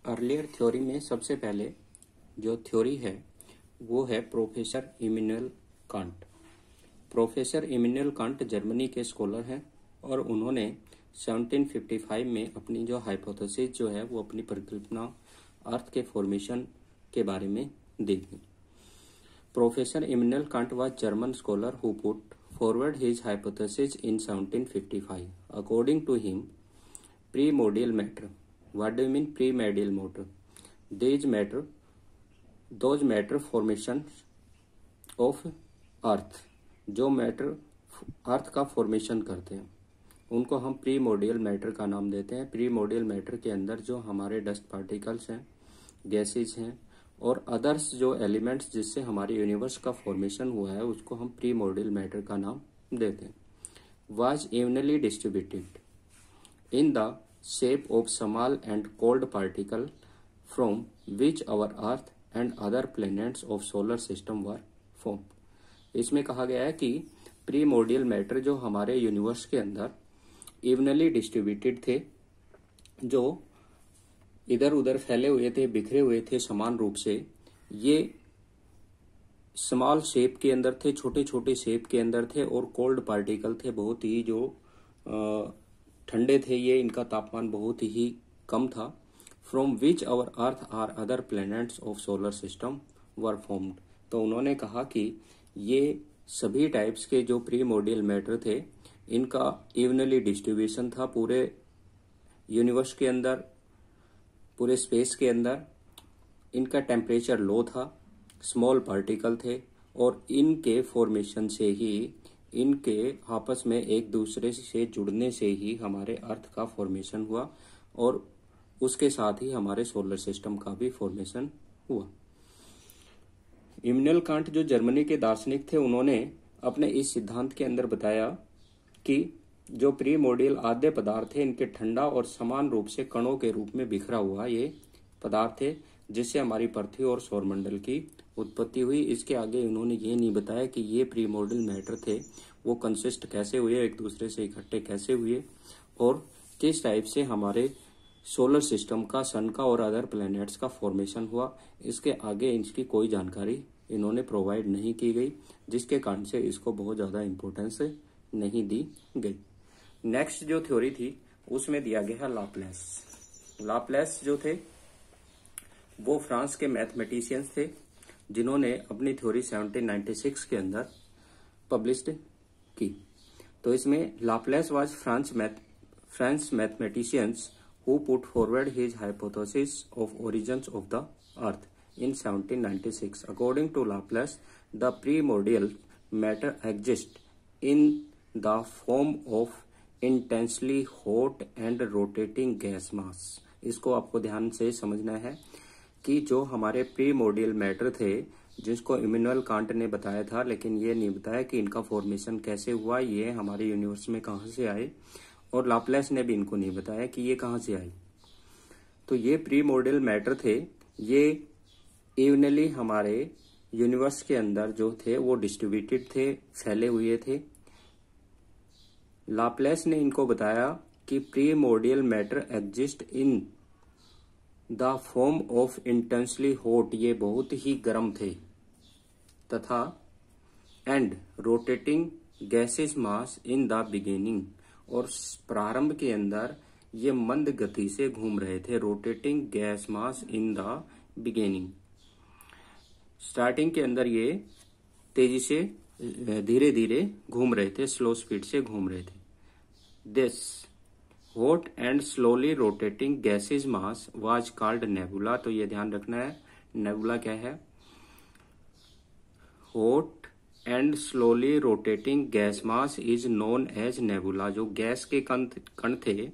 Earlier theory में सबसे पहले जो थ्योरी है वो है professor Immanuel Kant. Professor Immanuel Kant Germany के स्कॉलर हैं और उन्होंने 1755 में अपनी जो हाइपोथेसिस जो है वो अपनी परिकल्पना अर्थ के फॉर्मेशन के बारे में दी थी। Professor Immanuel Kant was German scholar who put forward his hypothesis in 1755. According to him, primordial matter. What do you mean primordial matter? Those matter formations of earth. जो मैटर अर्थ का फॉर्मेशन करते हैं उनको हम प्रीमोडियल मैटर का नाम देते हैं। प्रीमोडियल मैटर के अंदर जो हमारे डस्ट पार्टिकल्स हैं, गैसेज हैं और अदर्स जो एलिमेंट्स जिससे हमारे यूनिवर्स का फॉर्मेशन हुआ है उसको हम प्रीमोडियल मैटर का नाम देते हैं। Was evenly distributed in the shape of small and cold particle from which our earth and other planets of solar system were formed. इसमें कहा गया है कि प्रीमोडियल मैटर जो हमारे यूनिवर्स के अंदर इवनली डिस्ट्रीब्यूटेड थे, जो इधर उधर फैले हुए थे, बिखरे हुए थे समान रूप से, ये स्मॉल शेप के अंदर थे, छोटे छोटे शेप के अंदर थे और कोल्ड पार्टिकल थे, बहुत ही जो ठंडे थे, ये इनका तापमान बहुत ही कम था। From which our earth are other planets of solar system were formed. तो उन्होंने कहा कि ये सभी टाइप्स के जो प्रीमोडियल मैटर थे इनका इवनली डिस्ट्रीब्यूशन था पूरे यूनिवर्स के अंदर, पूरे स्पेस के अंदर। इनका टेम्परेचर लो था, स्मॉल पार्टिकल थे और इनके फॉर्मेशन से ही, इनके आपस में एक दूसरे से जुड़ने से ही हमारे अर्थ का फॉर्मेशन हुआ और उसके साथ ही हमारे सोलर सिस्टम का भी फॉर्मेशन हुआ। इमैनुएल कांट जो जर्मनी के दार्शनिक थे, उन्होंने अपने इस सिद्धांत के अंदर बताया कि जो प्रीमोडियल आद्य पदार्थ थे इनके ठंडा और समान रूप से कणों के रूप में बिखरा हुआ ये पदार्थ थे जिससे हमारी पृथ्वी और सौरमंडल की उत्पत्ति हुई। इसके आगे उन्होंने ये नहीं बताया कि ये प्रीमोडियल मैटर थे वो कंसिस्ट कैसे हुए, एक दूसरे से इकट्ठे कैसे हुए और किस टाइप से हमारे सोलर सिस्टम का, सन का और अदर प्लैनेट्स का फॉर्मेशन हुआ। इसके आगे इसकी कोई जानकारी इन्होंने प्रोवाइड नहीं की गई, जिसके कारण से इसको बहुत ज्यादा इम्पोर्टेंस नहीं दी गई। नेक्स्ट जो थ्योरी थी उसमें दिया गया है लाप्लेस। लाप्लेस जो थे वो फ्रांस के मैथमेटिशियंस थे जिन्होंने अपनी थ्योरी 1796 के अंदर पब्लिश्ड की। तो इसमें Laplace was French mathematicians who put forward his hypothesis of origins of the earth in 1796. According to Laplace, the primordial matter exists in the form of intensely hot and rotating gas mass. इसको आपको ध्यान से समझना है कि जो हमारे primordial matter थे जिसको इमैनुएल कांट ने बताया था, लेकिन ये नहीं बताया कि इनका फॉर्मेशन कैसे हुआ, ये हमारे यूनिवर्स में कहाँ से आए, और लाप्लेस ने भी इनको नहीं बताया कि ये कहां से आई। तो ये प्रीमोडियल मैटर थे, ये इवनली हमारे यूनिवर्स के अंदर जो थे वो डिस्ट्रीब्यूटेड थे, फैले हुए थे। लाप्लेस ने इनको बताया कि primordial matter exist in the form of intensely hot, ये बहुत ही गर्म थे, तथा and rotating gases mass in the beginning, और प्रारंभ के अंदर ये मंद गति से घूम रहे थे। Rotating gas mass in the beginning, starting के अंदर ये तेजी से धीरे धीरे घूम रहे थे, स्लो स्पीड से घूम रहे थे। This hot and slowly rotating gases mass was called nebula. तो ये ध्यान रखना है, नेबुला क्या है? Hot and slowly rotating gas mass is known as nebula. जो गैस के कण थे,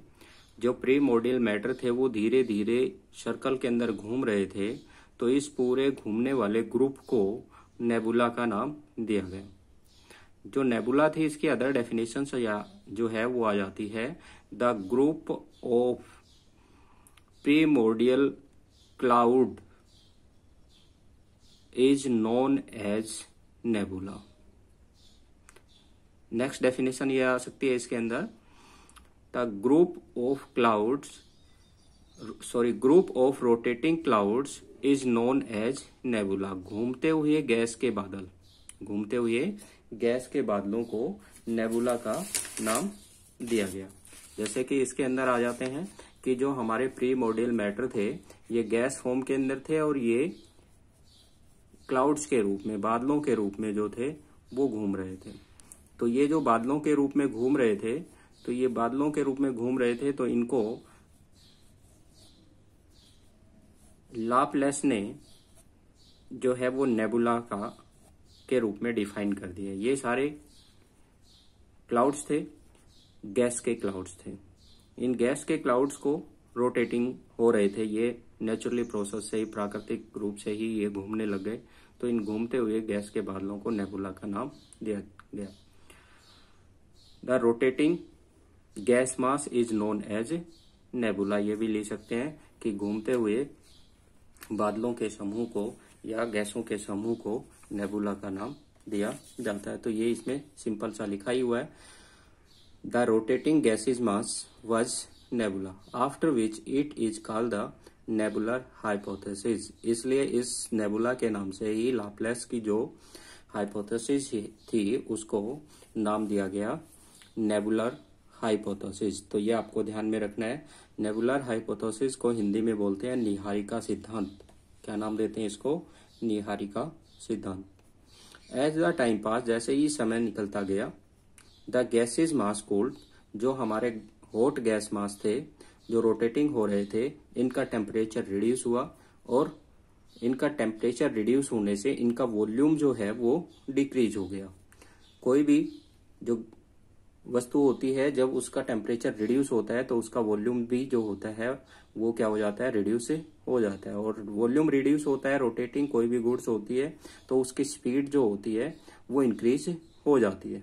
जो प्रीमोडियल मैटर थे, वो धीरे धीरे सर्कल के अंदर घूम रहे थे, तो इस पूरे घूमने वाले ग्रुप को नेबुला का नाम दिया गया। जो नेबुला थी इसकी अदर डेफिनेशन जो है वो आ जाती है, the group of primordial cloud is known as nebula. Next definition ये आ सकती है इसके अंदर, the group of clouds group of rotating clouds is known as nebula. घूमते हुए गैस के बादल, घूमते हुए गैस के बादलों को नेबुला का नाम दिया गया। जैसे कि इसके अंदर आ जाते हैं कि जो हमारे प्री मोडियल मैटर थे ये गैस फॉर्म के अंदर थे और ये क्लाउड्स के रूप में, बादलों के रूप में जो थे वो घूम रहे थे। तो ये जो बादलों के रूप में घूम रहे थे, तो ये बादलों के रूप में घूम रहे थे, तो इनको लाप्लेस ने जो है वो नेबुला का के रूप में डिफाइन कर दिया। ये सारे क्लाउड्स थे, गैस के क्लाउड्स थे। इन गैस के क्लाउड्स को रोटेटिंग हो रहे थे, ये नेचुरली प्रोसेस से ही, प्राकृतिक रूप से ही ये घूमने लग गए। तो इन घूमते हुए गैस के बादलों को नेबुला का नाम दिया गया। The rotating gas mass is known as nebula. ये भी ले सकते हैं कि घूमते हुए बादलों के समूह को या गैसों के समूह को नेबुला का नाम दिया जाता है। तो ये इसमें सिंपल सा लिखा ही हुआ है, the rotating gases mass was nebula after which it is called the nebular hypothesis. इसलिए इस नेबुला के नाम से ही लाप्लेस की जो हाइपोथेसिस थी उसको नाम दिया गया नेबुलर हाइपोथेसिस। तो ये आपको ध्यान में रखना है। नेबुलर हाइपोथेसिस को हिंदी में बोलते हैं निहारिका सिद्धांत। क्या नाम देते हैं इसको? निहारिका सिद्धांत। एज द टाइम पास, जैसे ही समय निकलता गया, द गैसेज मास कूल्ड, जो हमारे हॉट गैस मास थे जो रोटेटिंग हो रहे थे, इनका टेम्परेचर रिड्यूस हुआ और इनका टेम्परेचर रिड्यूस होने से इनका वॉल्यूम जो है वो डिक्रीज हो गया। कोई भी जो वस्तु होती है जब उसका टेम्परेचर रिड्यूस होता है तो उसका वॉल्यूम भी जो होता है वो क्या हो जाता है? रिड्यूस हो जाता है। और वॉल्यूम रिड्यूस होता है, रोटेटिंग कोई भी गुड्स होती है तो उसकी स्पीड जो होती है वो इंक्रीज हो जाती है।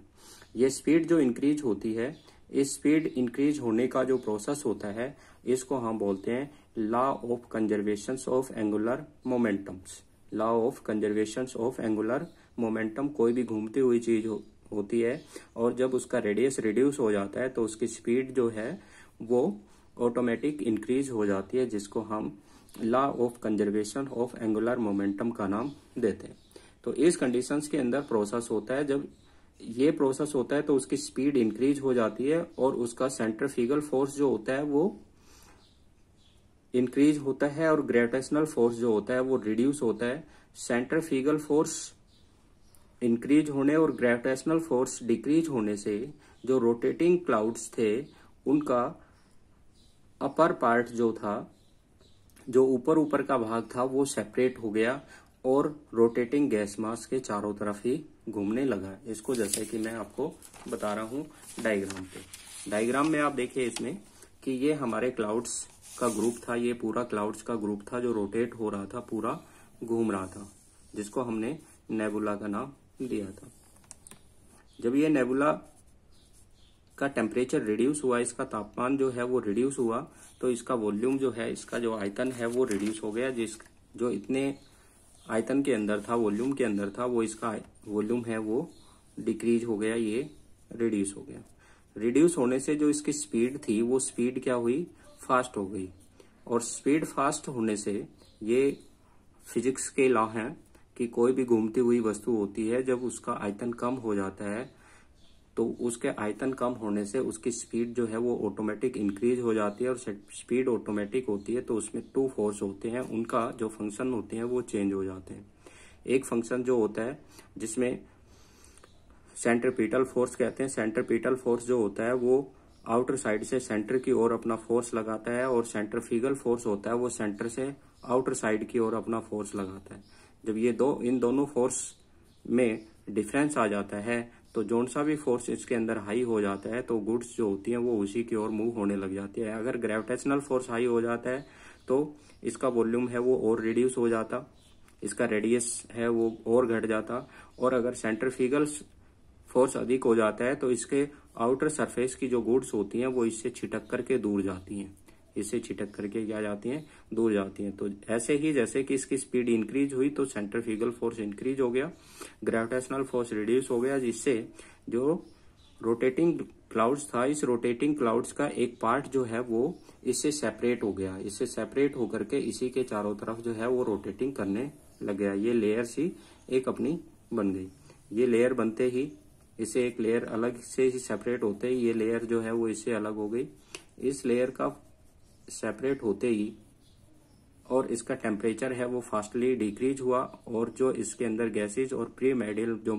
ये स्पीड जो इंक्रीज होती है, इस स्पीड इंक्रीज होने का जो प्रोसेस होता है इसको हम बोलते हैं law of conservation of angular momentums. Law of conservation of angular momentum, कोई भी घूमती हुई चीज होती है और जब उसका रेडियस रिड्यूस हो जाता है तो उसकी स्पीड जो है वो ऑटोमेटिक इंक्रीज हो जाती है, जिसको हम law of conservation of angular momentum का नाम देते हैं। तो इस कंडीशंस के अंदर प्रोसेस होता है, जब ये प्रोसेस होता है तो उसकी स्पीड इंक्रीज हो जाती है और उसका सेंट्रीफ्यूगल फोर्स जो होता है वो इंक्रीज होता है और ग्रेविटेशनल फोर्स जो होता है वो रिड्यूस होता है। सेंट्रीफ्यूगल फोर्स इंक्रीज होने और ग्रेविटेशनल फोर्स डिक्रीज होने से जो रोटेटिंग क्लाउड्स थे उनका अपर पार्ट जो था, जो ऊपर का भाग था, वो सेपरेट हो गया और रोटेटिंग गैस मास के चारों तरफ ही घूमने लगा। इसको जैसे कि मैं आपको बता रहा हूं डायग्राम पे। डायग्राम में आप देखिए इसमें कि ये हमारे क्लाउड्स का ग्रुप था, ये पूरा क्लाउड्स का ग्रुप था जो रोटेट हो रहा था, पूरा घूम रहा था, जिसको हमने नेबुला का नाम दिया था। जब ये नेबुला का टेम्परेचर रिड्यूस हुआ, इसका तापमान जो है वो रिड्यूस हुआ, तो इसका वॉल्यूम जो है, इसका जो आयतन है वो रिड्यूस हो गया। जो इतने आयतन के अंदर था, वॉल्यूम के अंदर था, वो इसका वॉल्यूम है वो डिक्रीज हो गया, ये रिड्यूस हो गया। रिड्यूस होने से जो इसकी स्पीड थी वो स्पीड क्या हुई? फास्ट हो गई। और स्पीड फास्ट होने से ये फिजिक्स के लॉ हैं कि कोई भी घूमती हुई वस्तु होती है जब उसका आयतन कम हो जाता है तो उसके आयतन कम होने से उसकी स्पीड जो है वो ऑटोमेटिक इंक्रीज हो जाती है। और स्पीड ऑटोमेटिक होती है तो उसमें टू फोर्स होते हैं, उनका जो फंक्शन होते हैं वो चेंज हो जाते हैं। एक फंक्शन जो होता है जिसमें सेंट्रीपिटल फोर्स कहते हैं, सेंट्रीपिटल फोर्स जो होता है वो आउटर साइड से सेंटर की ओर अपना फोर्स लगाता है, और सेंट्रीफ्यूगल फोर्स होता है वो सेंटर से आउटर साइड की ओर अपना फोर्स लगाता है। जब ये इन दोनों फोर्स में डिफरेंस आ जाता है तो जोन सा भी फोर्स इसके अंदर हाई हो जाता है तो गुड्स जो होती हैं वो उसी की ओर मूव होने लग जाती है। अगर ग्रेविटेशनल फोर्स हाई हो जाता है तो इसका वॉल्यूम है वो और रिड्यूस हो जाता, इसका रेडियस है वो और घट जाता, और अगर सेंट्रीफ्यूगल फोर्स अधिक हो जाता है तो इसके आउटर सरफेस की जो गुड्स होती हैं वो इससे छिटक करके दूर जाती हैं, इससे छिटक करके क्या जाती हैं? दूर जाती हैं। तो ऐसे ही जैसे कि इसकी स्पीड इंक्रीज हुई तो सेंट्रीफ्यूगल फोर्स इंक्रीज हो गया, ग्रेविटेशनल फोर्स रिड्यूस हो गया, जिससे जो रोटेटिंग क्लाउड्स था, इस रोटेटिंग क्लाउड्स का एक पार्ट जो है वो इससे सेपरेट हो गया। इससे सेपरेट होकर के इसी के चारों तरफ जो है वो रोटेटिंग करने लग गया। ये लेयर सी एक अपनी बन गई। ये लेयर बनते ही इसे एक लेयर अलग से ही सेपरेट होते ही ये लेयर जो है वो इससे अलग हो गई। इस लेयर का सेपरेट होते ही और इसका टेम्परेचर है वो फास्टली डिक्रीज हुआ और जो इसके अंदर गैसेज और प्रीमोर्डियल जो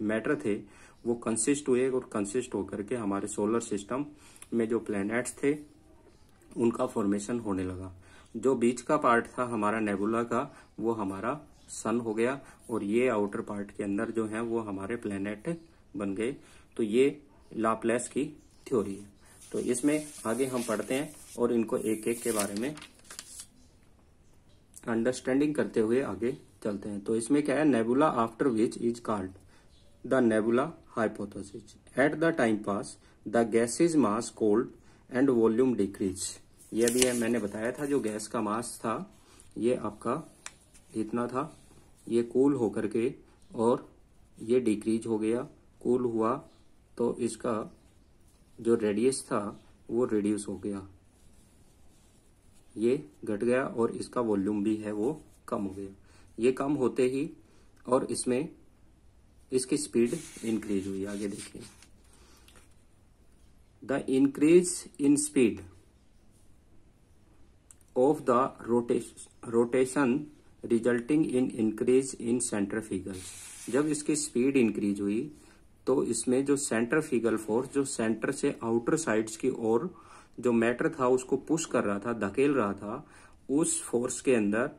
मैटर थे वो कंसिस्ट हुए और कंसिस्ट होकर के हमारे सोलर सिस्टम में जो प्लैनेट्स थे उनका फॉर्मेशन होने लगा। जो बीच का पार्ट था हमारा नेबुला का वो हमारा सन हो गया और ये आउटर पार्ट के अंदर जो है वो हमारे प्लैनेट बन गए। तो ये लाप्लास की थ्योरी है। तो इसमें आगे हम पढ़ते हैं और इनको एक एक के बारे में अंडरस्टैंडिंग करते हुए आगे चलते हैं। तो इसमें क्या है, nebula after which is called the nebula hypothesis. At the time pass the gases mass cold and volume decrease. ये भी है, मैंने बताया था जो गैस का मास था ये आपका इतना था, ये कूल होकर के और ये डिक्रीज हो गया। कूल हुआ तो इसका जो रेडियस था वो रिड्यूस हो गया, ये घट गया और इसका वॉल्यूम भी है वो कम हो गया। ये कम होते ही और इसमें इसकी स्पीड इंक्रीज हुई। आगे देखिए, the increase in speed of the rotation resulting in increase in centrifugal. जब इसकी स्पीड इंक्रीज हुई तो इसमें जो सेंट्रीफ्यूगल फोर्स जो सेंटर से आउटर साइड्स की ओर जो मैटर था उसको पुश कर रहा था, धकेल रहा था, उस फोर्स के अंदर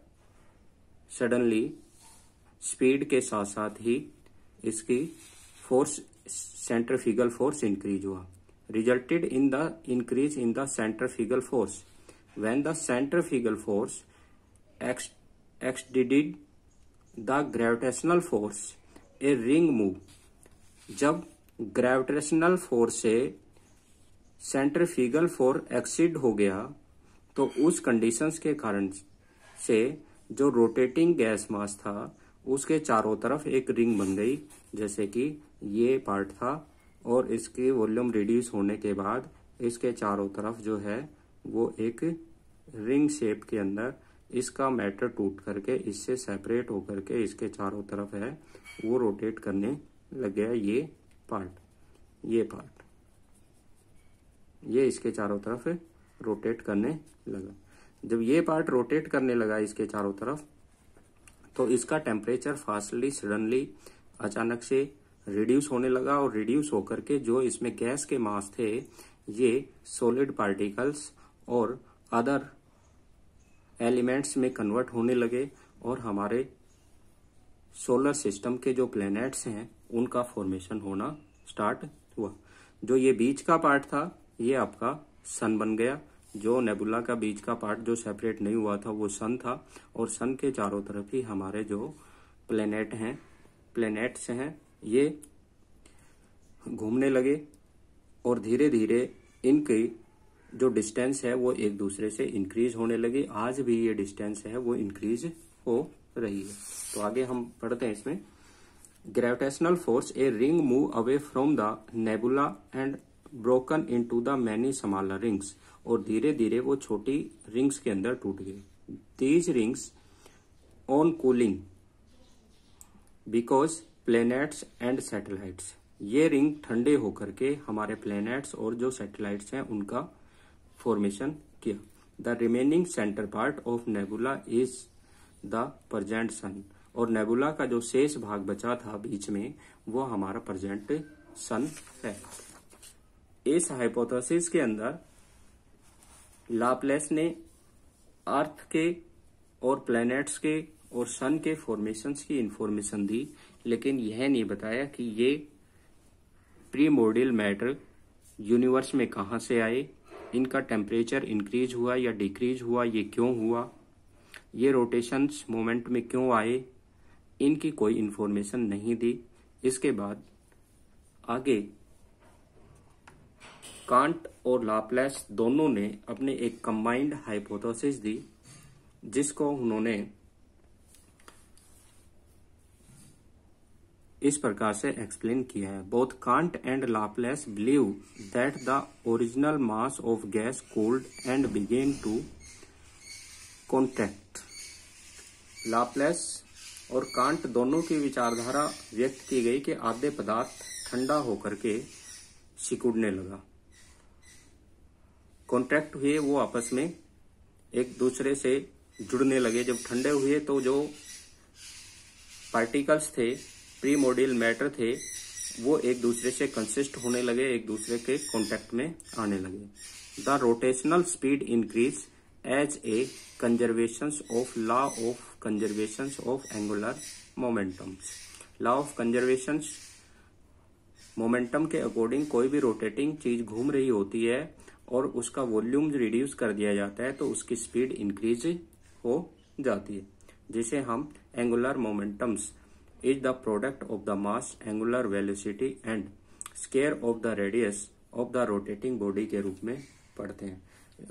सडनली स्पीड के साथ साथ ही इसकी फोर्स सेंट्रीफ्यूगल फोर्स इंक्रीज हुआ। Resulted in the increase in the centrifugal force when the centrifugal force exceed the gravitational force a ring move. जब ग्रेविटेशनल फोर्स से सेंट्रीफ्यूगल फोर्स एक्सीड हो गया तो उस कंडीशंस के कारण से जो रोटेटिंग गैस मास था उसके चारों तरफ एक रिंग बन गई। जैसे कि ये पार्ट था और इसके वॉल्यूम रिड्यूस होने के बाद इसके चारों तरफ जो है वो एक रिंग शेप के अंदर इसका मैटर टूट करके इससे सेपरेट होकर के इसके चारों तरफ है वो रोटेट करने लग गया। ये पार्ट ये इसके चारों तरफ रोटेट करने लगा। जब ये पार्ट रोटेट करने लगा इसके चारों तरफ तो इसका टेम्परेचर फास्टली सडनली अचानक से रिड्यूस होने लगा और रिड्यूस होकर के जो इसमें गैस के मास थे ये सॉलिड पार्टिकल्स और अदर एलिमेंट्स में कन्वर्ट होने लगे और हमारे सोलर सिस्टम के जो प्लैनेट्स हैं उनका फॉर्मेशन होना स्टार्ट हुआ। जो ये बीच का पार्ट था ये आपका सन बन गया। जो नेबुला का बीच का पार्ट जो सेपरेट नहीं हुआ था वो सन था और सन के चारों तरफ ही हमारे जो प्लैनेट्स हैं ये घूमने लगे और धीरे धीरे इनकी जो डिस्टेंस है वो एक दूसरे से इंक्रीज होने लगी। आज भी ये डिस्टेंस है वो इंक्रीज हो रही है। तो आगे हम पढ़ते हैं इसमें, gravitational force a ring move away from the nebula and broken into the many smaller rings. और धीरे धीरे वो छोटी रिंग्स के अंदर टूट गई। These rings on cooling because planets and satellites. ये रिंग ठंडे होकर के हमारे प्लैनेट्स और जो सैटेलाइट्स हैं उनका फॉर्मेशन किया। The remaining centre part of nebula is the present sun. और नेबुला का जो शेष भाग बचा था बीच में वो हमारा प्रेजेंट सन है। इस हाइपोथेसिस के अंदर लाप्लास ने अर्थ के और प्लैनेट्स के और सन के फॉर्मेशंस की इंफॉर्मेशन दी, लेकिन यह नहीं बताया कि ये प्रीमोर्डियल मैटर यूनिवर्स में कहां से आए, इनका टेम्परेचर इंक्रीज हुआ या डिक्रीज हुआ, ये क्यों हुआ, ये रोटेशंस मोमेंट में क्यों आए, इनकी कोई इंफॉर्मेशन नहीं दी। इसके बाद आगे कांट और लाप्लास दोनों ने अपने एक कंबाइंड हाइपोथेसिस दी जिसको उन्होंने इस प्रकार से एक्सप्लेन किया है। Both Kant and Laplace believe that the original mass of gas cooled and began to contract. Laplace और कांट दोनों की विचारधारा व्यक्त की गई कि आद्य पदार्थ ठंडा होकर के सिकुड़ने लगा, कॉन्ट्रैक्ट हुए, वो आपस में एक दूसरे से जुड़ने लगे। जब ठंडे हुए तो जो पार्टिकल्स थे, प्रीमोर्डियल मैटर थे, वो एक दूसरे से कंसिस्ट होने लगे, एक दूसरे के कांटेक्ट में आने लगे। The rotational speed increase as a conservation of law of conservation of angular momentums. Law of conservation momentum के अकॉर्डिंग कोई भी रोटेटिंग चीज घूम रही होती है और उसका वॉल्यूम रिड्यूस कर दिया जाता है तो उसकी स्पीड इंक्रीज हो जाती है, जिसे हम angular momentums is the product of the mass, angular velocity and square of the radius of the rotating body के रूप में पढ़ते हैं।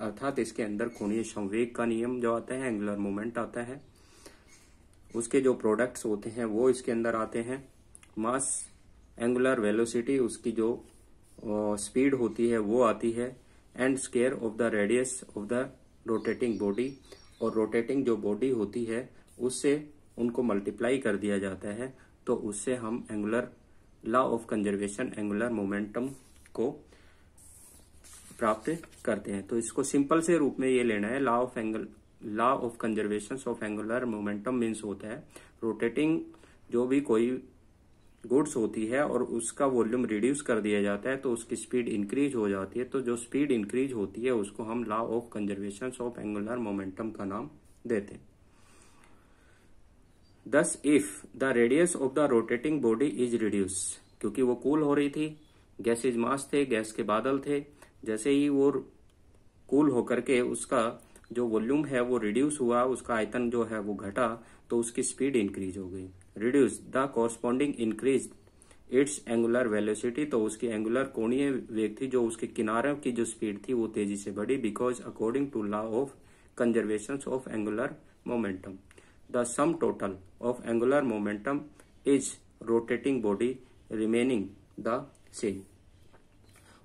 अर्थात इसके अंदर कोणीय संवेग का नियम जो आता है, एंगुलर मोमेंट आता है, उसके जो प्रोडक्ट्स होते हैं वो इसके अंदर आते हैं। मास, एंगुलर वेलोसिटी, उसकी जो स्पीड होती है वो आती है, and square of the radius of the rotating body, और रोटेटिंग जो बॉडी होती है उससे उनको मल्टीप्लाई कर दिया जाता है तो उससे हम angular law of conservation, angular momentum को प्राप्त करते हैं। तो इसको सिंपल से रूप में ये लेना है, law of conservation of angular momentum means होता है रोटेटिंग जो भी कोई गुड्स होती है और उसका वॉल्यूम रिड्यूस कर दिया जाता है तो उसकी स्पीड इंक्रीज हो जाती है। तो जो स्पीड इंक्रीज होती है उसको हम law of conservation of angular momentum का नाम देते हैं। Thus, if the radius of the rotating body is reduced, क्योंकि वो कूल हो रही थी, गैसेज मास थे, गैस के बादल थे, जैसे ही वो कूल होकर के उसका जो वॉल्यूम है वो रिड्यूस हुआ, उसका आयतन जो है वो घटा, तो उसकी स्पीड इंक्रीज हो गई। Reduce the corresponding increase its angular velocity, तो उसकी एंगुलर कोणीय वेग थी, जो उसके किनारों की जो स्पीड थी वो तेजी से बढ़ी, because according to law of conservation of angular momentum the sum total of angular momentum is rotating body remaining the same।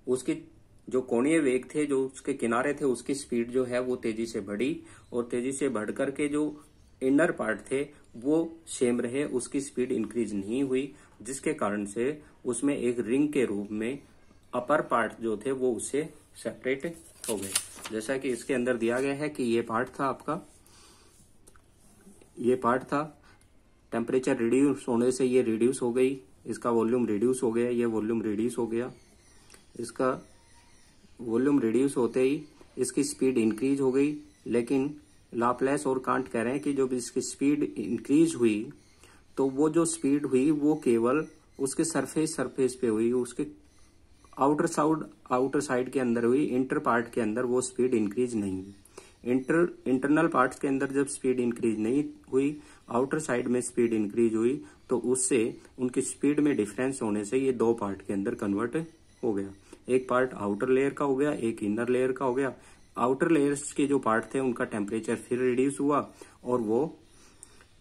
उसकी जो कोणीय वेग थे, जो उसके किनारे थे, उसकी स्पीड जो है वो तेजी से बढ़ी, और तेजी से बढ़ करके जो इनर पार्ट थे वो सेम रहे, उसकी स्पीड इंक्रीज नहीं हुई, जिसके कारण से उसमें एक रिंग के रूप में अपर पार्ट जो थे वो उससे सेपरेट हो गए। जैसा कि इसके अंदर दिया गया है कि ये पार्ट था आपका, ये पार्ट था, टेम्परेचर रिड्यूस होने से ये रिड्यूस हो गई, इसका वॉल्यूम रिड्यूस हो गया, ये वॉल्यूम रिड्यूस हो गया, इसका वॉल्यूम रिड्यूस होते ही इसकी स्पीड इंक्रीज हो गई। लेकिन लाप्लेस और कांट कह रहे हैं कि जब इसकी स्पीड इंक्रीज हुई तो वो जो स्पीड हुई वो केवल उसके सरफेस पे हुई, उसके आउटर साइड के अंदर हुई, इंटर पार्ट के अंदर वो स्पीड इंक्रीज नहीं हुई। इंटरनल पार्ट्स के अंदर जब स्पीड इंक्रीज नहीं हुई, आउटर साइड में स्पीड इंक्रीज हुई, तो उससे उनकी स्पीड में डिफरेंस होने से ये दो पार्ट के अंदर कन्वर्ट हो गया। एक पार्ट आउटर लेयर का हो गया, एक इनर लेयर का हो गया। आउटर लेयर्स के जो पार्ट थे उनका टेम्परेचर फिर रिड्यूस हुआ और वो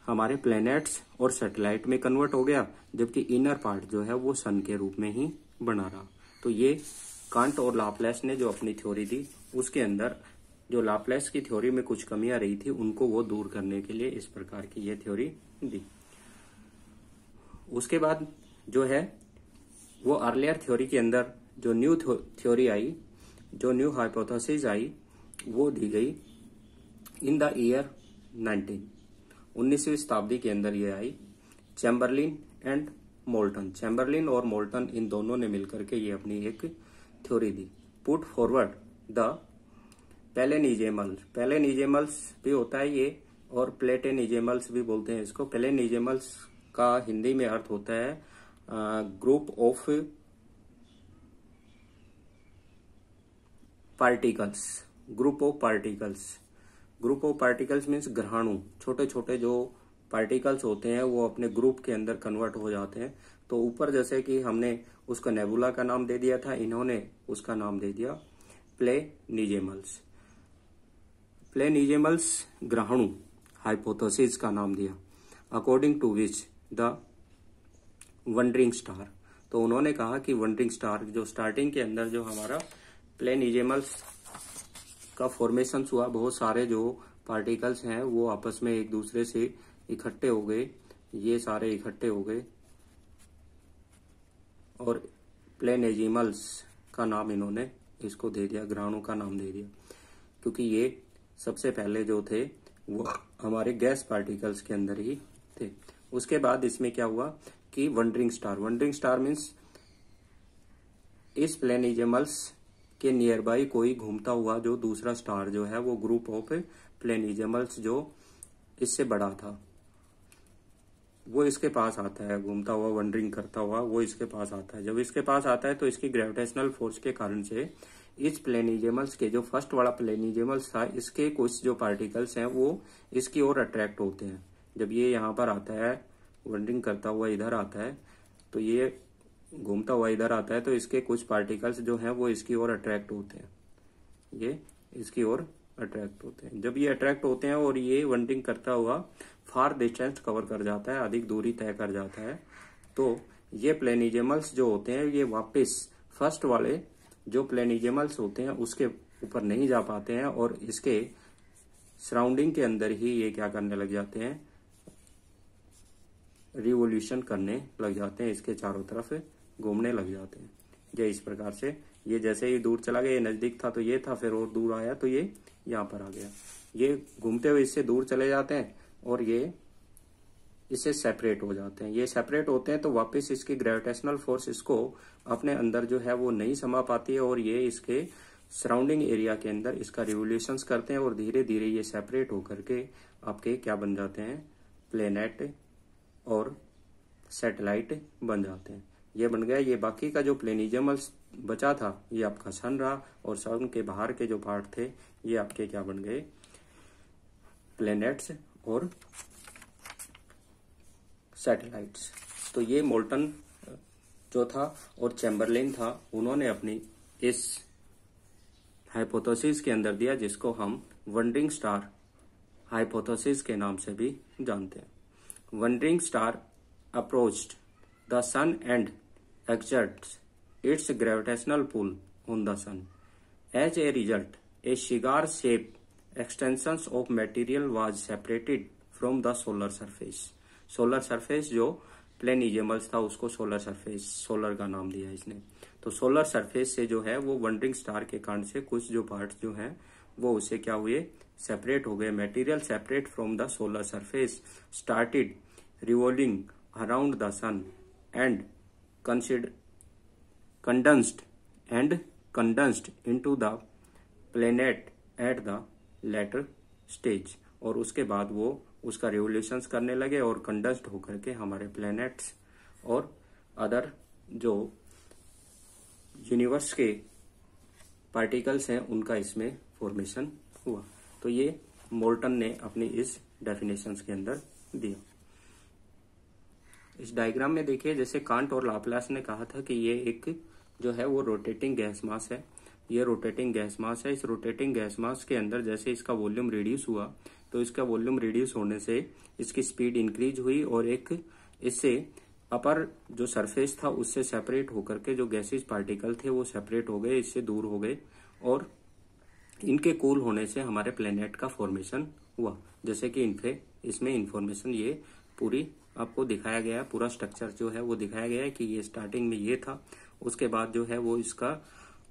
हमारे प्लैनेट्स और सैटेलाइट में कन्वर्ट हो गया, जबकि इनर पार्ट जो है वो सन के रूप में ही बना रहा। तो ये कांट और लाप्लेस ने जो अपनी थ्योरी दी, उसके अंदर जो लाप्लेस की थ्योरी में कुछ कमियां रही थी उनको वो दूर करने के लिए इस प्रकार की ये थ्योरी दी। उसके बाद जो है वो अर्लियर थ्योरी के अंदर जो न्यू थ्योरी आई, जो न्यू हाइपोथेसिस आई, वो दी गई इन द ईयर 19वीं शताब्दी के अंदर ये आई। चैम्बरलिन एंड मोल्टन, चैम्बरलिन और मोल्टन इन दोनों ने मिलकर के ये अपनी एक थ्योरी दी। पुट फॉरवर्ड द पेलेनिजेमल्स भी होता है ये, और प्लेटेनिजेमल्स भी बोलते हैं इसको। पेलेनिजेमल्स का हिंदी में अर्थ होता है group of particles. Group of particles means ग्रहाणु, छोटे छोटे जो पार्टिकल्स होते हैं वो अपने ग्रुप के अंदर कन्वर्ट हो जाते हैं। तो ऊपर जैसे कि हमने उसका नेबुला का नाम दे दिया था, इन्होंने उसका नाम दे दिया प्लेनिजेमल्स ग्रहाणु हाइपोथेसिस का नाम दिया, according to which the wandering star. तो उन्होंने कहा कि वंडरिंग स्टार जो स्टार्टिंग के अंदर जो हमारा प्लेनिजेमल्स का फॉर्मेशन हुआ, बहुत सारे जो पार्टिकल्स हैं वो आपस में एक दूसरे से इकट्ठे हो गए, ये सारे इकट्ठे हो गए और प्लेनेजिमल्स का नाम इन्होंने इसको दे दिया, ग्रहणों का नाम दे दिया, क्योंकि ये सबसे पहले जो थे वो हमारे गैस पार्टिकल्स के अंदर ही थे। उसके बाद इसमें क्या हुआ कि वंडरिंग स्टार मीन्स इस प्लेनिजेमल्स के नियर बाई कोई घूमता हुआ जो दूसरा स्टार जो है वो ग्रुप ऑफ प्लेनिजेमल्स जो इससे बड़ा था वो इसके पास आता है, घूमता हुआ वंडरिंग करता हुआ वो इसके पास आता है। जब इसके पास आता है तो इसकी ग्रेविटेशनल फोर्स के कारण से इस प्लेनिजेमल्स के जो फर्स्ट वाला प्लेनिजेमल्स था इसके कुछ जो पार्टिकल्स हैं वो इसकी ओर अट्रैक्ट होते हैं। जब ये यहाँ पर आता है वंडरिंग करता हुआ इधर आता है तो ये घूमता हुआ इधर आता है तो इसके कुछ पार्टिकल्स जो हैं वो इसकी ओर अट्रैक्ट होते हैं, ये इसकी ओर अट्रैक्ट होते हैं। जब ये अट्रैक्ट होते हैं और ये वंडरिंग करता हुआ फार डिस्टेंस कवर कर जाता है, अधिक दूरी तय कर जाता है, तो ये प्लेनिजेमल्स जो होते हैं ये वापस फर्स्ट वाले जो प्लेनिजेमल्स होते हैं उसके ऊपर नहीं जा पाते हैं और इसके सराउंडिंग के अंदर ही ये क्या करने लग जाते हैं, रिवोल्यूशन करने लग जाते हैं, इसके चारों तरफ घूमने लग जाते हैं। ये इस प्रकार से ये जैसे ही दूर चला गया, ये नजदीक था तो ये था, फिर और दूर आया तो ये यहाँ पर आ गया, ये घूमते हुए इससे दूर चले जाते हैं और ये इससे सेपरेट हो जाते हैं। ये सेपरेट होते हैं तो वापस इसकी ग्रेविटेशनल फोर्स इसको अपने अंदर जो है वो नहीं समा पाती है और ये इसके सराउंडिंग एरिया के अंदर इसका रिवोल्यूशंस करते हैं और धीरे धीरे ये सेपरेट होकर के आपके क्या बन जाते हैं, प्लेनेट और सैटेलाइट बन जाते हैं। ये बन गया। ये बाकी का जो प्लेनिजेमल्स बचा था ये आपका सन रहा और सन के बाहर के जो पार्ट थे ये आपके क्या बन गए, प्लेनेट्स और सैटेलाइट्स। तो ये मोल्टन जो था और चैम्बरलेन था उन्होंने अपनी इस हाइपोथेसिस के अंदर दिया जिसको हम वंडरिंग स्टार हाइपोथेसिस के नाम से भी जानते हैं। Wondering star approached the sun and exerts its gravitational pull on the sun. As a result, a cigar-shaped extension of material was separated from the solar surface. Solar surface जो प्लेनिजेमल्स था उसको solar surface, solar का नाम दिया इसने। तो solar surface से जो है वो वंडरिंग स्टार के कारण से कुछ जो पार्ट्स जो हैं वो उससे क्या हुए, सेपरेट हो गए। Material separate from the solar surface started revolving around the sun and condensed into the planet at the later stage। और उसके बाद वो उसका रिवोल्यूशंस करने लगे और कंडेंस्ड होकर के हमारे प्लैनेट्स और अदर जो यूनिवर्स के पार्टिकल्स हैं उनका इसमें फॉर्मेशन हुआ। तो ये मोल्टन ने अपनी इस डेफिनेशंस के अंदर दिया। इस डायग्राम में देखिए जैसे कांट और लाप्लास ने कहा था कि ये एक जो है वो रोटेटिंग गैस मास है, ये रोटेटिंग गैस मास है। इस रोटेटिंग गैस मास के अंदर जैसे इसका वॉल्यूम रिड्यूस हुआ तो इसका वॉल्यूम रिड्यूस होने से इसकी स्पीड इंक्रीज हुई और एक इससे अपर जो सरफेस था उससे सेपरेट होकर के जो गैसेस पार्टिकल थे वो सेपरेट हो गए, इससे दूर हो गए और इनके कूल होने से हमारे प्लेनेट का फॉर्मेशन हुआ। जैसे कि इसमें इंफॉर्मेशन ये पूरी आपको दिखाया गया है, पूरा स्ट्रक्चर जो है वो दिखाया गया है कि ये स्टार्टिंग में ये था, उसके बाद जो है वो इसका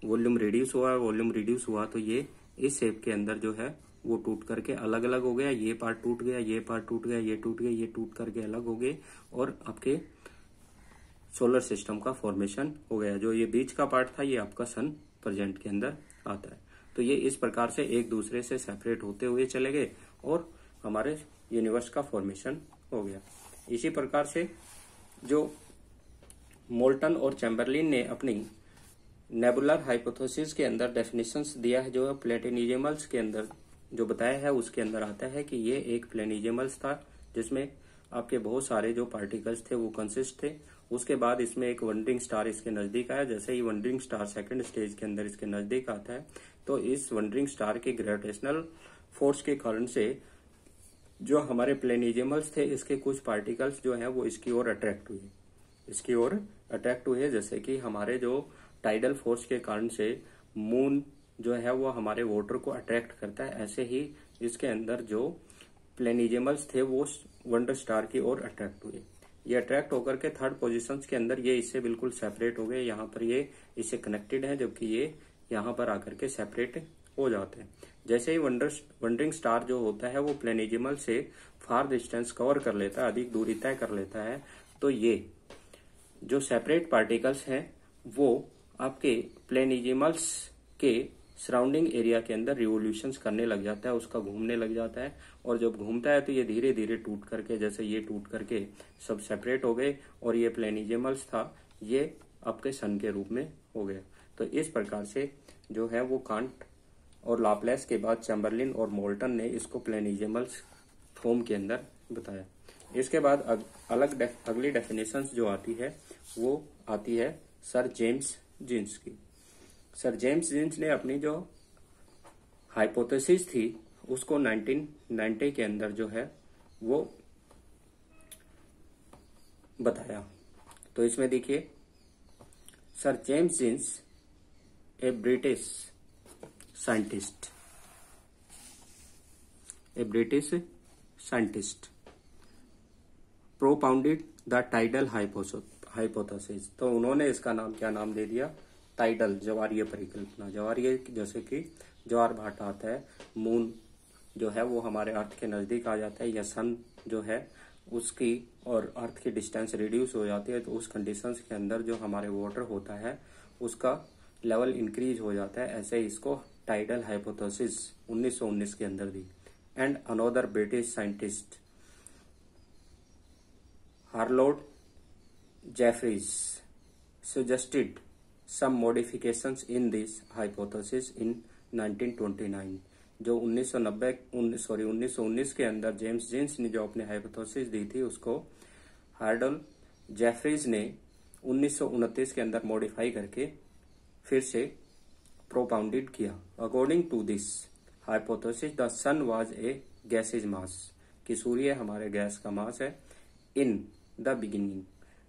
वॉल्यूम रिड्यूस हुआ तो ये इस शेप के अंदर जो है वो टूट करके अलग अलग हो गया, ये पार्ट टूट गया, ये पार्ट टूट गया, ये टूट गया, ये टूट करके अलग हो गए और आपके सोलर सिस्टम का फॉर्मेशन हो गया। जो ये बीच का पार्ट था ये आपका सन प्रेजेंट के अंदर आता है। तो ये इस प्रकार से एक दूसरे से सेपरेट होते हुए चले गए और हमारे यूनिवर्स का फॉर्मेशन हो गया। इसी प्रकार से जो मोल्टन और चैम्बरलिन ने अपनी नेबुलर हाइपोथेसिस के अंदर डेफिनेशंस दिया है, जो प्लेटिनिजेमल्स के अंदर जो बताया है उसके अंदर आता है कि ये एक प्लेनिजेमल्स था जिसमें आपके बहुत सारे जो पार्टिकल्स थे वो कंसिस्ट थे। उसके बाद इसमें एक वंडरिंग स्टार इसके नजदीक आया। जैसे ही वंडरिंग स्टार सेकंड स्टेज के अंदर इसके नजदीक आता है तो इस वंडरिंग स्टार के ग्रेविटेशनल फोर्स के कारण से जो हमारे प्लेनिजेमल्स थे इसके कुछ पार्टिकल्स जो हैं वो इसकी ओर अट्रैक्ट हुए। इसकी ओर अट्रैक्ट हुए हैं। जैसे कि हमारे जो टाइडल फोर्स के कारण से मून जो है वो हमारे वाटर को अट्रैक्ट करता है, ऐसे ही इसके अंदर जो प्लेनिजेमल्स थे वो वंडर स्टार की ओर अट्रैक्ट हुए। ये अट्रैक्ट होकर के थर्ड पोजीशंस के अंदर ये इससे बिल्कुल सेपरेट हो गए। यहाँ पर ये इससे कनेक्टेड है, जबकि ये यहाँ पर आकर के सेपरेट हो जाते हैं। जैसे ही वंडरिंग स्टार जो होता है वो प्लेनिजिमल से फार डिस्टेंस कवर कर लेता है, अधिक दूरी तय कर लेता है, तो ये जो सेपरेट पार्टिकल्स हैं वो आपके प्लेनिजिमल्स के सराउंडिंग एरिया के अंदर रिवोल्यूशंस करने लग जाता है, उसका घूमने लग जाता है। और जब घूमता है तो ये धीरे धीरे टूट करके, जैसे ये टूट करके सब सेपरेट हो गए और ये प्लेनिजिमल्स था ये आपके सन के रूप में हो गया। तो इस प्रकार से जो है वो कांट और लाप्लेस के बाद चैम्बरलिन और मोल्टन ने इसको प्लेनिजिमल्स फॉर्म के अंदर बताया। इसके बाद अगली डेफिनेशंस जो आती है वो आती है सर जेम्स जीन्स की। सर जेम्स जीन्स ने अपनी जो हाइपोथेसिस थी उसको 1990 के अंदर जो है वो बताया। तो इसमें देखिए, sir James Jeans a British scientist propounded the tidal hypothesis. तो उन्होंने इसका नाम क्या नाम दे दिया? टाइडल, ज्वारीय परिकल्पना। ज्वारीय जैसे कि ज्वार भाटा आता है, मून जो है वो हमारे अर्थ के नजदीक आ जाता है, या सन जो है उसकी और अर्थ की डिस्टेंस रिड्यूस हो जाती है, तो उस कंडीशंस के अंदर जो हमारे वाटर होता है उसका लेवल इंक्रीज हो जाता है। ऐसे इसको टाइडल हाइपोथेसिस 1919 के अंदर दी। And another British scientist Harold Jeffreys suggested some modifications in this hypothesis in 1929। जो 1919 के अंदर जेम्स जीन्स ने जो अपने हाइपोथेसिस दी थी उसको हार्लोड जेफरीज ने 1929 के अंदर मॉडिफाई करके फिर से प्रोपाउंडेड किया। According to this hypothesis the sun was a gaseous mass, कि सूर्य हमारे गैस का मास है। इन द बिगिनिंग,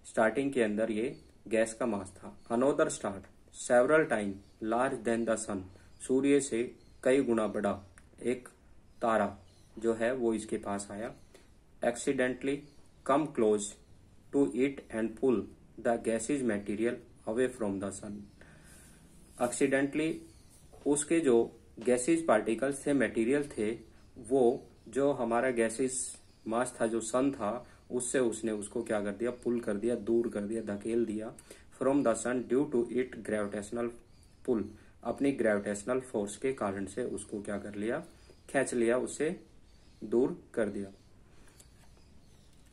स्टार्टिंग के अंदर ये गैस का मास था। Another star several time larger than the sun, सूर्य से कई गुना बड़ा एक तारा जो है वो इसके पास आया। Accidentally come close to it and pull the gases material away from the sun. Accidentally उसके जो गैसेज पार्टिकल्स थे, मटेरियल थे, वो जो हमारा गैसेज मास था, जो सन था, उससे उसने उसको क्या कर दिया? पुल कर दिया, दूर कर दिया, धकेल दिया from the sun due to it gravitational pull. अपनी ग्रेविटेशनल फोर्स के कारण से उसको क्या कर लिया? खींच लिया, उसे दूर कर दिया।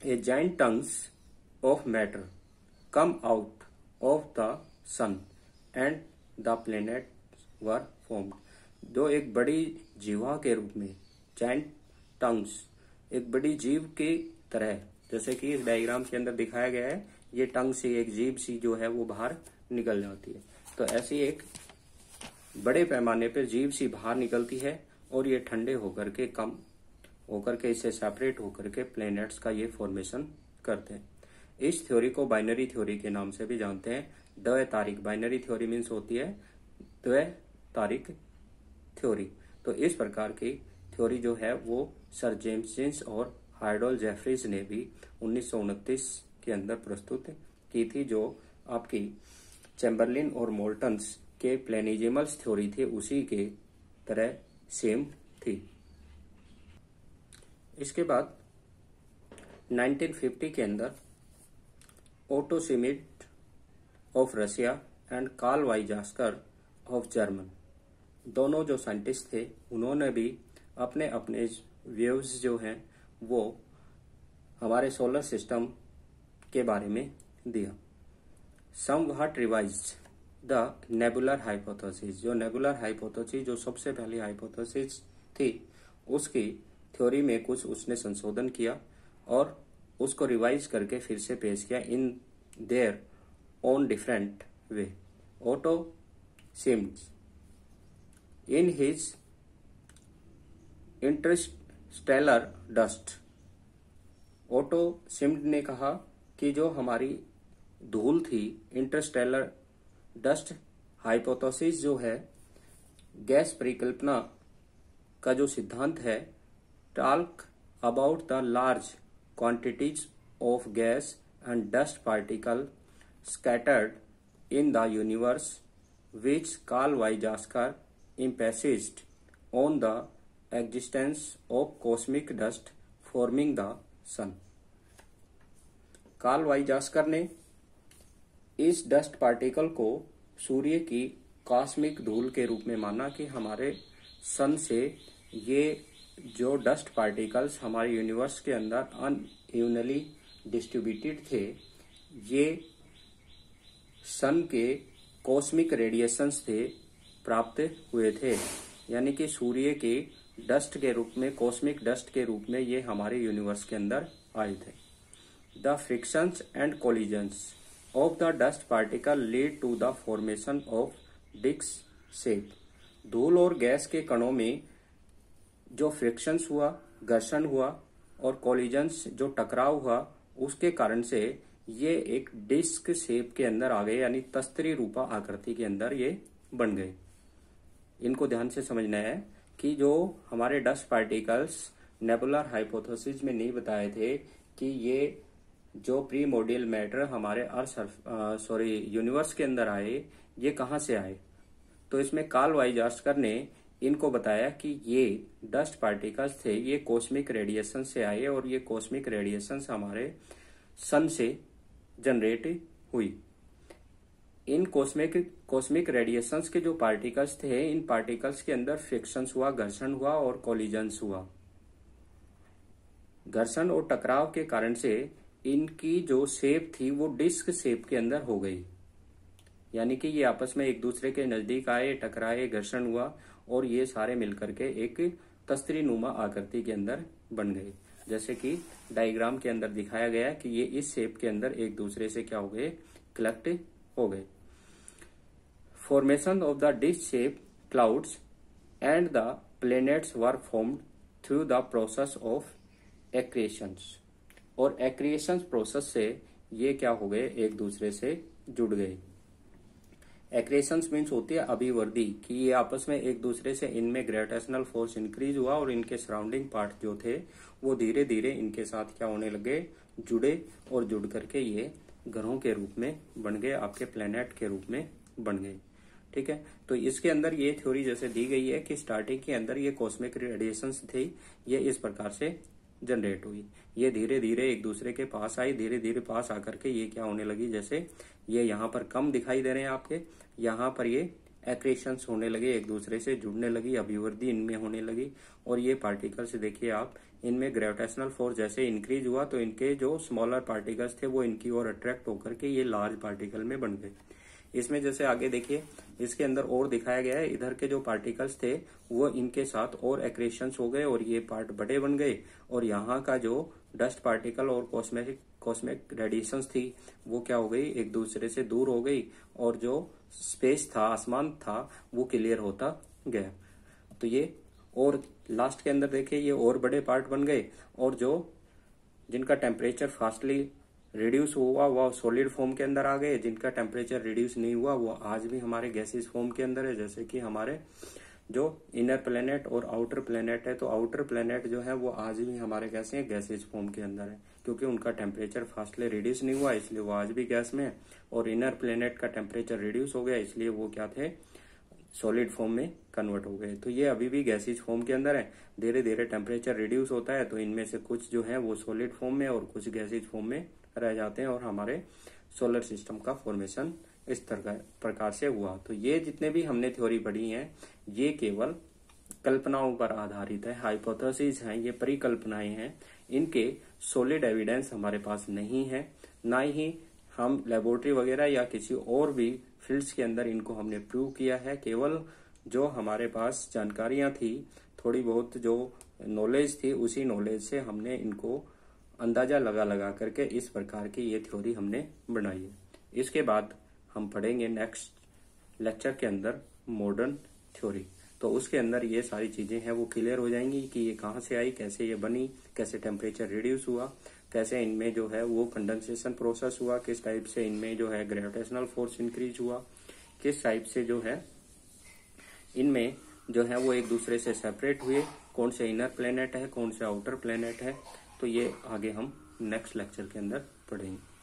A giant tongues of matter come out of the sun and the planet were formed. जो एक बड़ी जीवा के रूप में, जाइंट टंग्स एक बड़ी जीव की तरह, जैसे कि इस डायग्राम के अंदर दिखाया गया है, ये टंग से एक जीव सी जो है वो बाहर निकल जाती है। तो ऐसी एक बड़े पैमाने पर जीव सी बाहर निकलती है और ये ठंडे होकर के, कम होकर के, इससे सेपरेट होकर के प्लैनेट्स का ये फॉर्मेशन करते हैं। इस थ्योरी को बाइनरी थ्योरी के नाम से भी जानते हैं। द्वैतारिक, बाइनरी थ्योरी मीन्स होती है द्वैतारिक थ्योरी। तो इस प्रकार की थ्योरी जो है वो सर जेम्स जीन्स और हार्लोड जेफरीज ने भी 1929 के अंदर प्रस्तुत की थी, जो आपकी चैम्बरलिन और मोल्टन्स के प्लेनिजिमल्स थ्योरी थी उसी के तरह सेम थी। इसके बाद 1950 के अंदर Otto Schmidt of Russia and Carl Weizsacker of German, दोनों जो साइंटिस्ट थे उन्होंने भी अपने अपने व्यूज जो हैं वो हमारे सोलर सिस्टम के बारे में दिया। Somewhat revised the nebular hypothesis. जो नेबुलर हाइपोथेसिस जो सबसे पहली हाइपोथेसिस थी उसकी थ्योरी में कुछ उसने संशोधन किया और उसको रिवाइज करके फिर से पेश किया in their own different way. Otto Schmidt's in his interstellar dust, Otto Schmidt ने कहा कि जो हमारी धूल थी, इंटरस्टेलर डस्ट हाइपोथेसिस जो है, गैस परिकल्पना का जो सिद्धांत है, talk about the large quantities of gas and dust particle scattered in the universe, which Carl Weizsäcker emphasized on the existence of cosmic dust forming the sun. Carl Weizsacker ने इस dust particle को सूर्य की cosmic धूल के रूप में माना कि हमारे सन से ये जो डस्ट पार्टिकल्स हमारे यूनिवर्स के अंदर अनइवनली डिस्ट्रीब्यूटेड थे, ये सन के कॉस्मिक रेडिएशंस से प्राप्त हुए थे, यानी कि सूर्य के डस्ट के रूप में, कॉस्मिक डस्ट के रूप में ये हमारे यूनिवर्स के अंदर आए थे। The frictions and collisions of the dust particle lead to the formation of disc shape. धूल और गैस के कणों में जो फ्रिक्शंस हुआ, घर्षण हुआ, और कोलिजन्स जो टकराव हुआ, उसके कारण से ये एक डिस्क शेप के अंदर आ गए, यानी तस्त्री रूपा आकृति के अंदर ये बन गए। इनको ध्यान से समझना है कि जो हमारे डस्ट पार्टिकल्स नेबुलर हाइपोथेसिस में नहीं बताए थे कि ये जो प्रीमोर्डियल मैटर हमारे यूनिवर्स के अंदर आए, ये कहाँ से आए। तो इसमें कार्ल वाइजास्कर ने इनको बताया कि ये डस्ट पार्टिकल्स थे, ये कॉस्मिक रेडिएशन से आए, और ये कॉस्मिक रेडिएशन हमारे सन से जनरेट हुई। इन कॉस्मिक रेडिएशंस के जो पार्टिकल्स थे, इन पार्टिकल्स के अंदर फ्रिक्शंस हुआ, घर्षण हुआ और कोलिजन्स हुआ। घर्षण और टकराव के कारण से इनकी जो शेप थी वो डिस्क शेप के अंदर हो गई, यानी कि ये आपस में एक दूसरे के नजदीक आए, टकराए, घर्षण हुआ, और ये सारे मिलकर के एक तस्त्री नुमा आकृति के अंदर बन गए। जैसे कि डायग्राम के अंदर दिखाया गया कि ये इस शेप के अंदर एक दूसरे से क्या हो गए, कलेक्ट हो गए। Formation of the disc shape clouds and the planets were formed through the process of accretions, और एक्रिएशंस प्रोसेस से ये क्या हो गए, एक दूसरे से जुड़ गए। एक्रेशंस मीन्स होती है अभिवृद्धि, कि ये आपस में एक दूसरे से, इनमें ग्रेविटेशनल फोर्स इंक्रीज हुआ और इनके सराउंडिंग पार्ट जो थे वो धीरे धीरे इनके साथ क्या होने लगे, जुड़े, और जुड़ करके ये ग्रहों के रूप में बन गए, आपके प्लेनेट के रूप में बन गए। ठीक है, तो इसके अंदर ये थ्योरी जैसे दी गई है कि स्टार्टिंग के अंदर ये कॉस्मिक रेडिएशंस थी, ये इस प्रकार से जनरेट हुई, ये धीरे धीरे एक दूसरे के पास आई, धीरे धीरे पास आकर के ये क्या होने लगी, जैसे ये यहाँ पर कम दिखाई दे रहे हैं आपके, यहाँ पर ये एक्रेशंस होने लगे, एक दूसरे से जुड़ने लगी, अभिवृद्धि इनमें होने लगी, और ये पार्टिकल्स देखिए आप, इनमें ग्रेविटेशनल फोर्स जैसे इंक्रीज हुआ तो इनके जो स्मॉलर पार्टिकल्स थे वो इनकी ओर अट्रैक्ट होकर के ये लार्ज पार्टिकल में बन गए। इसमें जैसे आगे देखिए, इसके अंदर और दिखाया गया है, इधर के जो पार्टिकल्स थे वो इनके साथ और एक्रेशंस हो गए और ये पार्ट बड़े बन गए, और यहाँ का जो डस्ट पार्टिकल और कॉस्मिक रेडिएशंस थी वो क्या हो गई, एक दूसरे से दूर हो गई, और जो स्पेस था, आसमान था, वो क्लियर होता गया। तो ये, और लास्ट के अंदर देखिए ये और बड़े पार्ट बन गए, और जो जिनका टेम्परेचर फास्टली रिड्यूस हुआ वो सॉलिड फॉर्म के अंदर आ गए, जिनका टेम्परेचर रिड्यूस नहीं हुआ वो आज भी हमारे गैसेस फॉर्म के अंदर है। जैसे कि हमारे जो इनर प्लेनेट और आउटर प्लेनेट है, तो आउटर प्लेनेट जो है वो आज भी हमारे कैसे हैं, गैसेस फॉर्म के अंदर है, क्योंकि उनका टेम्परेचर फास्टली रिड्यूस नहीं हुआ, इसलिए वो आज भी गैस में है। और इनर प्लेनेट का टेम्परेचर रिड्यूस हो गया, इसलिए वो क्या थे, सॉलिड फॉर्म में कन्वर्ट हो गए। तो ये अभी भी गैसेज फॉर्म के अंदर है, धीरे धीरे टेम्परेचर रिड्यूस होता है तो इनमें से कुछ जो है वो सॉलिड फॉर्म में और कुछ गैसेज फॉर्म में रह जाते हैं, और हमारे सोलर सिस्टम का फॉर्मेशन इस प्रकार से हुआ। तो ये जितने भी हमने थ्योरी पढ़ी हैं ये केवल कल्पनाओं पर आधारित है, हाइपोथेसिस हैं, ये परिकल्पनाएं हैं, इनके सॉलिड एविडेंस हमारे पास नहीं है, ना ही हम लेबोरेटरी वगैरह या किसी और भी फील्ड्स के अंदर इनको हमने प्रूव किया है। केवल जो हमारे पास जानकारियां थी, थोड़ी बहुत जो नॉलेज थी, उसी नॉलेज से हमने इनको अंदाजा लगा करके इस प्रकार की ये थ्योरी हमने बनाई है। इसके बाद हम पढ़ेंगे नेक्स्ट लेक्चर के अंदर मॉडर्न थ्योरी। तो उसके अंदर ये सारी चीजें हैं वो क्लियर हो जाएंगी कि ये कहाँ से आई, कैसे ये बनी, कैसे टेम्परेचर रिड्यूस हुआ, कैसे इनमें जो है वो कंडेंसेशन प्रोसेस हुआ, किस टाइप से इनमें जो है ग्रेविटेशनल फोर्स इंक्रीज हुआ, किस टाइप से जो है इनमें जो है वो एक दूसरे से सेपरेट हुए, कौन से इनर प्लेनेट है, कौन से आउटर प्लेनेट है। तो ये आगे हम नेक्स्ट लेक्चर के अंदर पढ़ेंगे।